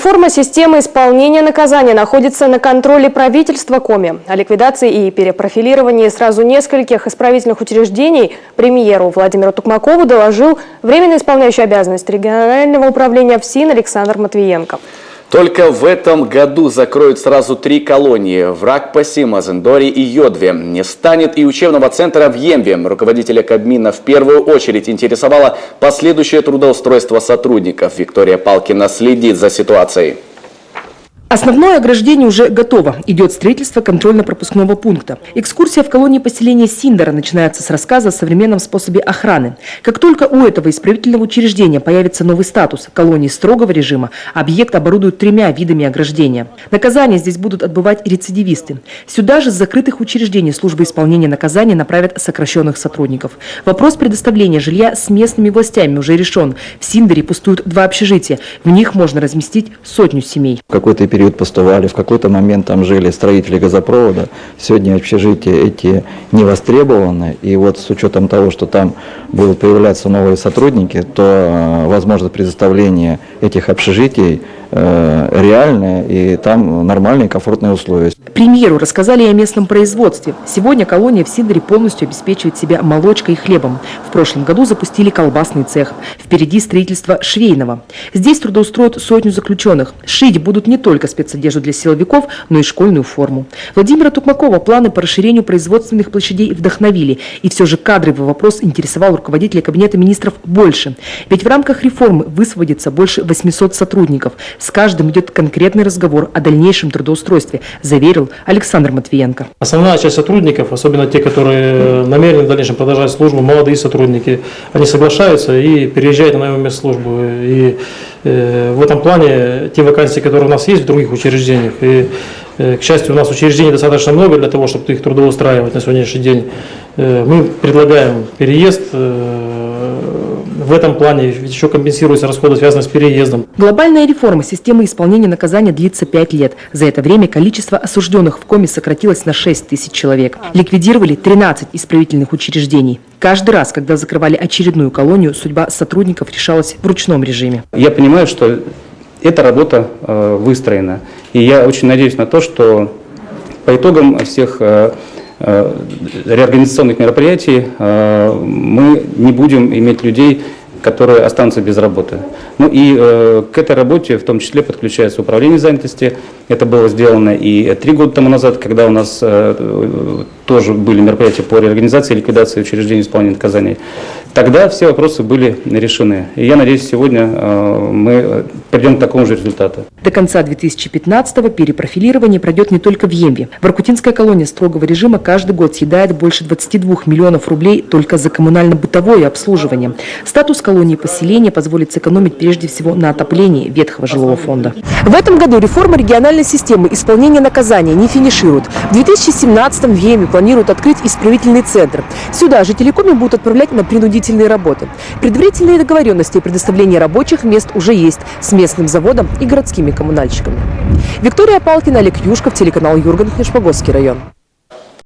Реформа системы исполнения наказания находится на контроле правительства Коми. О ликвидации и перепрофилировании сразу нескольких исправительных учреждений премьеру Владимиру Токмакову доложил временно исполняющий обязанности регионального управления ФСИН Александр Матвиенко. Только в этом году закроют сразу 3 колонии – в Ракпасе, Мазендоре и Йодве. Не станет и учебного центра в Емве. Руководителя Кабмина в первую очередь интересовало последующее трудоустройство сотрудников. Виктория Палкина следит за ситуацией. Основное ограждение уже готово. Идет строительство контрольно-пропускного пункта. Экскурсия в колонии поселения Синдара начинается с рассказа о современном способе охраны. Как только у этого исправительного учреждения появится новый статус колонии строгого режима, объект оборудуют 3 видами ограждения. Наказания здесь будут отбывать рецидивисты. Сюда же с закрытых учреждений службы исполнения наказания направят сокращенных сотрудников. Вопрос предоставления жилья с местными властями уже решен. В Синдаре пустуют 2 общежития. В них можно разместить 100 семей. В какой-то период пустовали, в какой-то момент там жили строители газопровода. Сегодня общежития эти не востребованы. И вот с учетом того, что там будут появляться новые сотрудники, то возможно предоставление этих общежитий реальное, и там нормальные комфортные условия. Премьеру рассказали и о местном производстве. Сегодня колония в Синдаре полностью обеспечивает себя молочкой и хлебом. В прошлом году запустили колбасный цех. Впереди строительство швейного. Здесь трудоустроят 100 заключенных. Шить будут не только спецодежду для силовиков, но и школьную форму. Владимира Токмакова планы по расширению производственных площадей вдохновили. И все же кадровый вопрос интересовал руководителя Кабинета министров больше. Ведь в рамках реформы высвободится больше 800 сотрудников. С каждым идет конкретный разговор о дальнейшем трудоустройстве, заверил Александр Матвиенко. Основная часть сотрудников, особенно те, которые намерены в дальнейшем продолжать службу, молодые сотрудники, они соглашаются и переезжают на новое место службы. И в этом плане те вакансии, которые у нас есть в других учреждениях, и, к счастью, у нас учреждений достаточно много для того, чтобы их трудоустраивать на сегодняшний день, мы предлагаем переезд. В этом плане еще компенсируются расходы, связанные с переездом. Глобальная реформа системы исполнения наказания длится 5 лет. За это время количество осужденных в Коми сократилось на 6 тысяч человек. Ликвидировали 13 исправительных учреждений. Каждый раз, когда закрывали очередную колонию, судьба сотрудников решалась в ручном режиме. Я понимаю, что эта работа выстроена. И я очень надеюсь на то, что по итогам всех реорганизационных мероприятий мы не будем иметь людей, которые останутся без работы. Ну и к этой работе в том числе подключается управление занятости. Это было сделано и 3 года тому назад, когда у нас тоже были мероприятия по реорганизации и ликвидации учреждений исполнения наказаний. Тогда все вопросы были решены. И я надеюсь, сегодня мы придем к такому же результату. До конца 2015-го перепрофилирование пройдет не только в Емве. Воркутинская колония строгого режима каждый год съедает больше 22 миллионов рублей только за коммунально-бытовое обслуживание. Статус колонии поселения позволит сэкономить прежде всего на отоплении ветхого жилого фонда. В этом году реформа региональной системы исполнения наказания не финиширует. В 2017-м в Емве планируют открыть исправительный центр. Сюда жители Коми будут отправлять на принудительные работы. Предварительные договоренности о предоставлении рабочих мест уже есть с местным заводом и городскими коммунальщиками. Виктория Палкина, Олег Юшков, телеканал Юрганов, Нижегородский район.